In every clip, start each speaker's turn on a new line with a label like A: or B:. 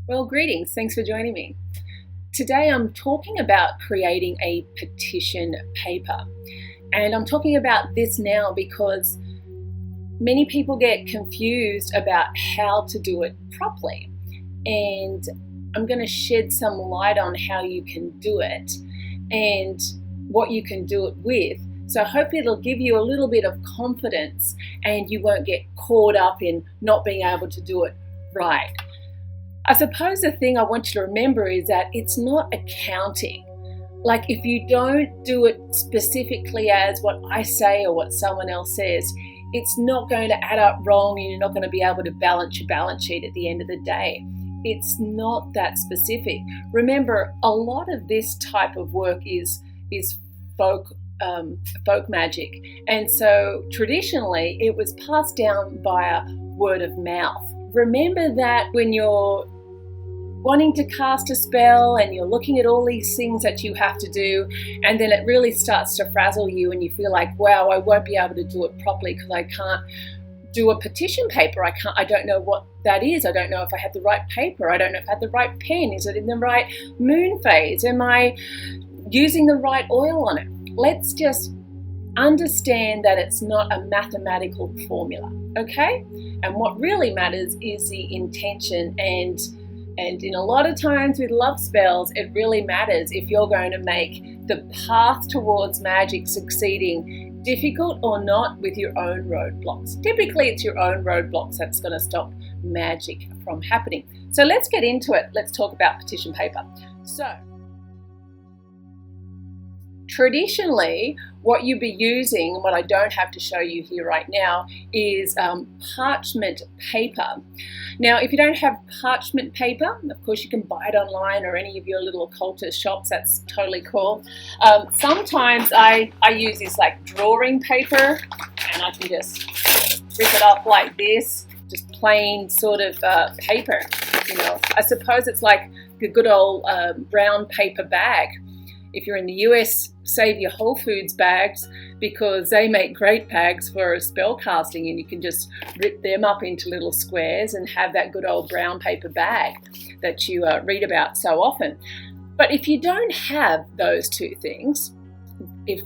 A: Well, greetings. Thanks for joining me. Today I'm talking about creating a petition paper. And I'm talking about this now because many people get confused about how to do it properly. And I'm going to shed some light on how you can do it and what you can do it with. So hopefully it'll give you a little bit of confidence and you won't get caught up in not being able to do it right. I suppose the thing I want you to remember is that it's not accounting. Like if you don't do it specifically as what I say or what someone else says, it's not going to add up wrong and you're not going to be able to balance your balance sheet at the end of the day. It's not that specific. Remember, a lot of this type of work is folk magic. And so traditionally it was passed down via word of mouth. Remember that when you're wanting to cast a spell and you're looking at all these things that you have to do, and then it really starts to frazzle you and you feel like, wow, I won't be able to do it properly because I can't do a petition paper. I don't know what that is. I don't know if I have the right paper. I don't know if I have the right pen. Is it in the right moon phase? Am I using the right oil on it? Let's just understand that it's not a mathematical formula, okay? And what really matters is the intention, and in a lot of times with love spells, it really matters if you're going to make the path towards magic succeeding difficult or not with your own roadblocks. Typically it's your own roadblocks that's going to stop magic from happening. So let's get into it. Let's talk about petition paper. So traditionally, what you'd be using, what I don't have to show you here right now, is parchment paper. Now, if you don't have parchment paper, of course you can buy it online or any of your little occultist shops. That's totally cool. Sometimes I use this like drawing paper, and I can just rip it off like this, just plain sort of paper. You know, I suppose it's like a good old brown paper bag. If you're in the US, save your Whole Foods bags because they make great bags for spell casting, and you can just rip them up into little squares and have that good old brown paper bag that you read about so often. But if you don't have those two things, if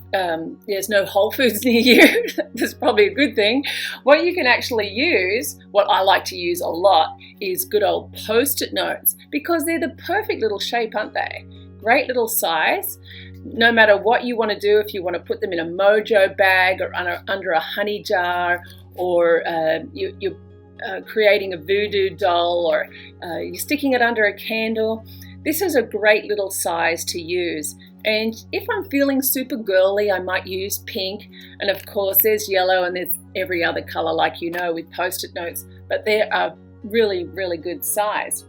A: there's no Whole Foods near you, that's probably a good thing. What you can actually use, what I like to use a lot, is good old Post-it notes, because they're the perfect little shape, aren't they? Great little size. No matter what you want to do, if you want to put them in a mojo bag or under a honey jar, or you're creating a voodoo doll, or you're sticking it under a candle, this is a great little size to use. And if I'm feeling super girly, I might use pink. And of course there's yellow and there's every other color, like you know, with Post-it notes, but they're a really, really good size.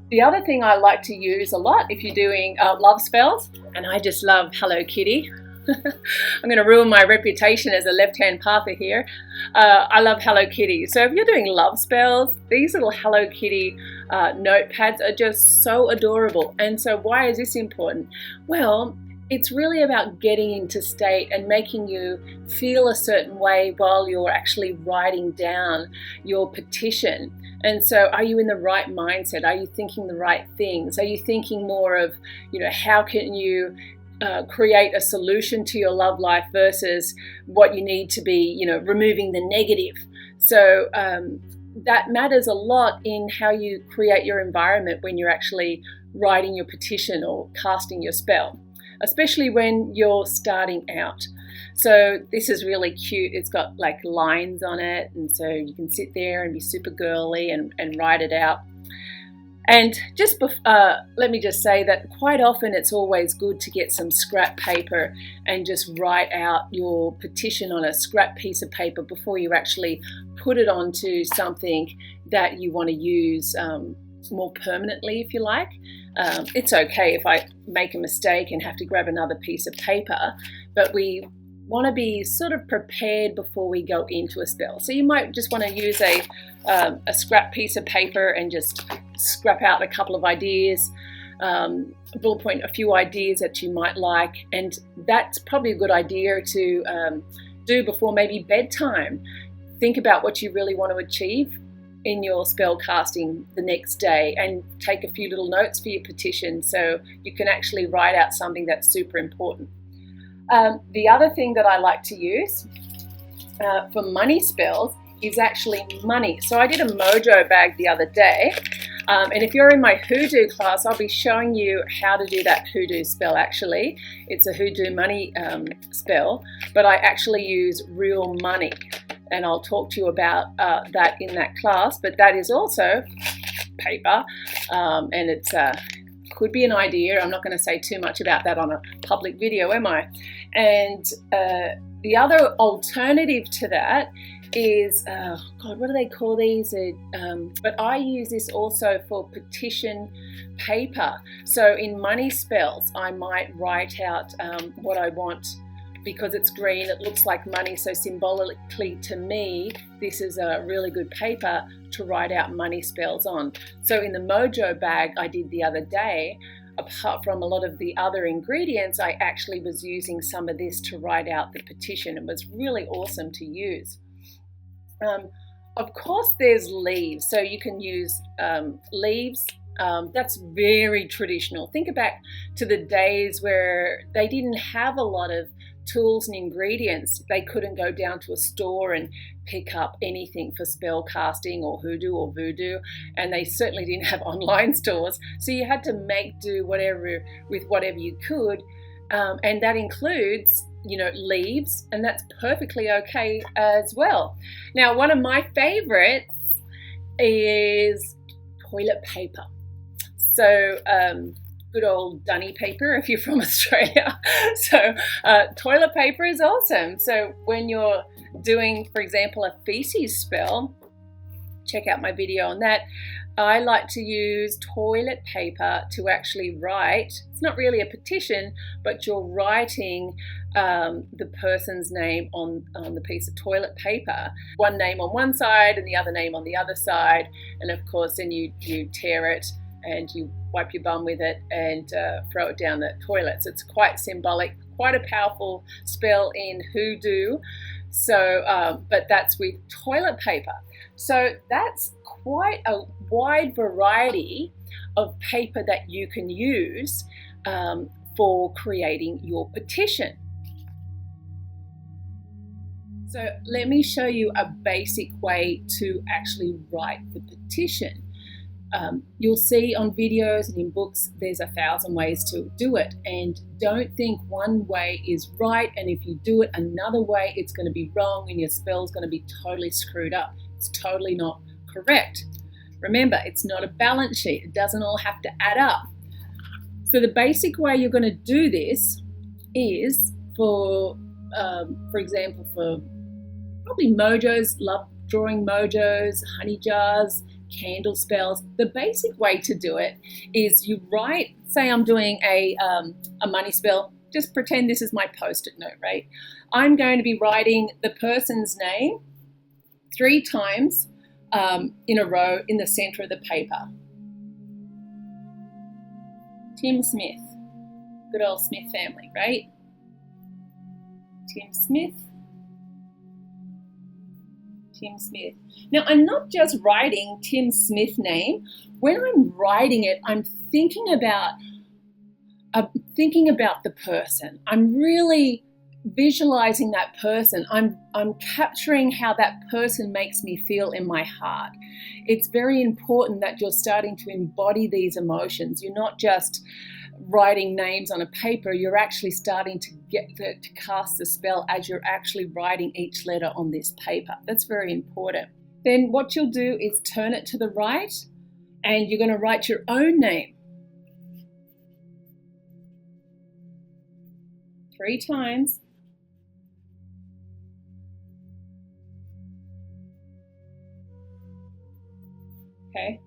A: The other thing I like to use a lot if you're doing love spells, and I just love Hello Kitty. I'm going to ruin my reputation as a left-hand pather here. I love Hello Kitty. So if you're doing love spells, these little Hello Kitty notepads are just so adorable. And so why is this important? Well, it's really about getting into state and making you feel a certain way while you're actually writing down your petition. And so are you in the right mindset? Are you thinking the right things? Are you thinking more of, how can you create a solution to your love life versus what you need to be, removing the negative? So that matters a lot in how you create your environment when you're actually writing your petition or casting your spell, especially when you're starting out. So this is really cute. It's got like lines on it, and so you can sit there and be super girly and write it out. And just let me just say that quite often it's always good to get some scrap paper and just write out your petition on a scrap piece of paper before you actually put it onto something that you want to use more permanently, if you like. It's okay if I make a mistake and have to grab another piece of paper, but we want to be sort of prepared before we go into a spell. So you might just want to use a scrap piece of paper and just scrap out a couple of ideas, bullet point a few ideas that you might like, and that's probably a good idea to do before maybe bedtime. Think about what you really want to achieve in your spell casting the next day, and take a few little notes for your petition so you can actually write out something that's super important. The other thing that I like to use for money spells is actually money. So I did a mojo bag the other day, and if you're in my hoodoo class, I'll be showing you how to do that hoodoo spell. Actually, it's a hoodoo money spell, but I actually use real money, and I'll talk to you about that in that class. But that is also paper, and it's could be an idea. I'm not going to say too much about that on a public video, am I? And the other alternative to that is, God, what do they call these? But I use this also for petition paper. So in money spells, I might write out what I want. Because it's green, it looks like money, so symbolically to me, this is a really good paper to write out money spells on. So in the mojo bag I did the other day, apart from a lot of the other ingredients, I actually was using some of this to write out the petition. It was really awesome to use. Of course, there's leaves, so you can use leaves. That's very traditional. Think back to the days where they didn't have a lot of tools and ingredients. They couldn't go down to a store and pick up anything for spell casting or hoodoo or voodoo, and they certainly didn't have online stores, so you had to make do with whatever you could, and that includes, you know, leaves, and that's perfectly okay as well. Now, one of my favorites is toilet paper. So good old dunny paper if you're from Australia. So toilet paper is awesome. So when you're doing, for example, a feces spell, check out my video on that. I like to use toilet paper to actually write. It's not really a petition, but you're writing the person's name on the piece of toilet paper. One name on one side and the other name on the other side. And of course, then you tear it and you wipe your bum with it and throw it down the toilet. So it's quite symbolic, quite a powerful spell in hoodoo. So, but that's with toilet paper. So that's quite a wide variety of paper that you can use for creating your petition. So let me show you a basic way to actually write the petition. You'll see on videos and in books there's 1,000 ways to do it, and don't think one way is right, and if you do it another way it's going to be wrong and your spell's going to be totally screwed up. It's totally not correct. Remember, it's not a balance sheet. It doesn't all have to add up. So the basic way you're going to do this is for example, for probably mojos, love drawing mojos, honey jars, candle spells. The basic way to do it is you write, say I'm doing a money spell, just pretend this is my post-it note, right? I'm going to be writing the person's name 3 times in a row in the center of the paper. Tim Smith, good old Smith family, right? Tim Smith. Tim Smith. Now, I'm not just writing Tim Smith name. When I'm writing it, I'm thinking about the person. I'm really visualizing that person. I'm capturing how that person makes me feel in my heart. It's very important that you're starting to embody these emotions. You're not just writing names on a paper, you're actually starting to get to cast the spell as you're actually writing each letter on this paper. That's very important. Then what you'll do is turn it to the right and you're going to write your own name 3 times. Okay,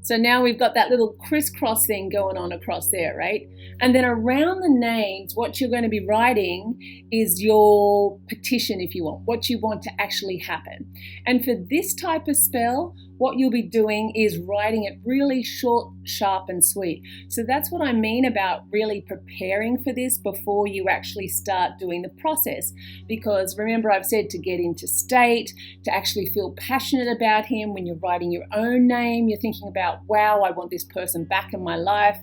A: So now we've got that little crisscross thing going on across there, right? And then around the names, what you're going to be writing is your petition, if you want, what you want to actually happen. And for this type of spell, what you'll be doing is writing it really short, sharp, and sweet. So that's what I mean about really preparing for this before you actually start doing the process. Because remember, I've said to get into state, to actually feel passionate about him. When you're writing your own name, you're thinking about, wow, I want this person back in my life.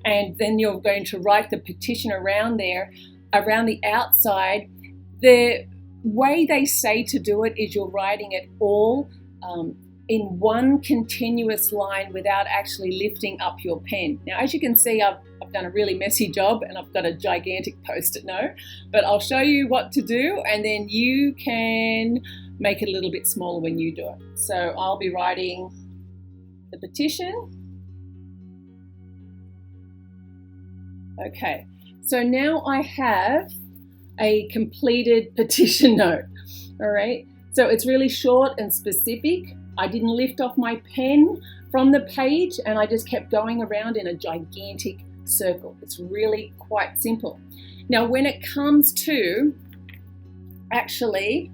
A: And then you're going to write the petition around there, around the outside. The way they say to do it is you're writing it all in one continuous line without actually lifting up your pen. Now, as you can see, I've done a really messy job and I've got a gigantic post-it note, but I'll show you what to do and then you can make it a little bit smaller when you do it. So I'll be writing the petition. Okay, so now I have a completed petition note, all right? So it's really short and specific. I didn't lift off my pen from the page and I just kept going around in a gigantic circle. It's really quite simple. Now, when it comes to actually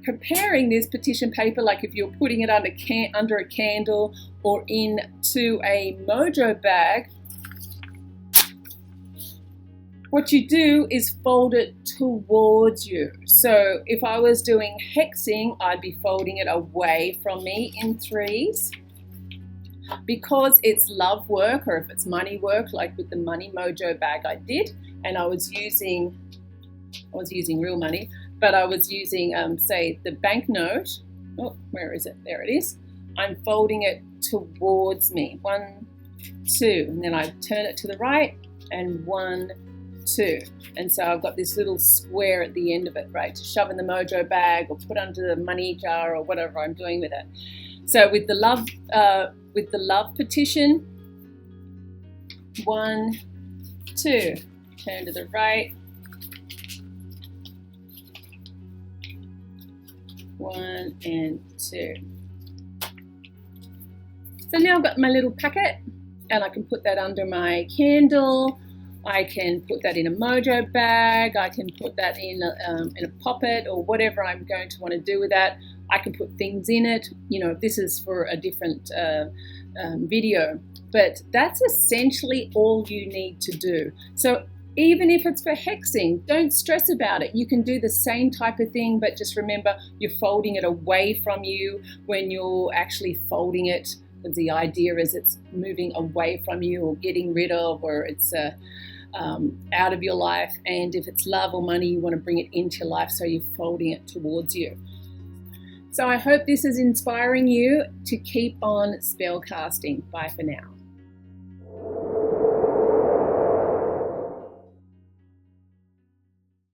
A: preparing this petition paper, like if you're putting it under a candle or into a mojo bag, what you do is fold it towards you. So if I was doing hexing, I'd be folding it away from me in threes. Because it's love work, or if it's money work, like with the money mojo bag I did, and I was using real money, but I was using, say, the banknote. Oh, where is it? There it is. I'm folding it towards me. 1, 2, and then I turn it to the right, and 1, 2. And so I've got this little square at the end of it, right, to shove in the mojo bag or put under the money jar or whatever I'm doing with it. So with the love petition, 1, 2, turn to the right, 1 and 2. So now I've got my little packet and I can put that under my candle. I can put that in a mojo bag. I can put that in a poppet or whatever I'm going to want to do with that. I can put things in it. You know, this is for a different video, but that's essentially all you need to do. So even if it's for hexing, don't stress about it. You can do the same type of thing, but just remember you're folding it away from you when you're actually folding it. The idea is it's moving away from you or getting rid of, or it's out of your life. And if it's love or money, you want to bring it into your life, so you're folding it towards you. So I hope this is inspiring you to keep on spell casting. Bye for now.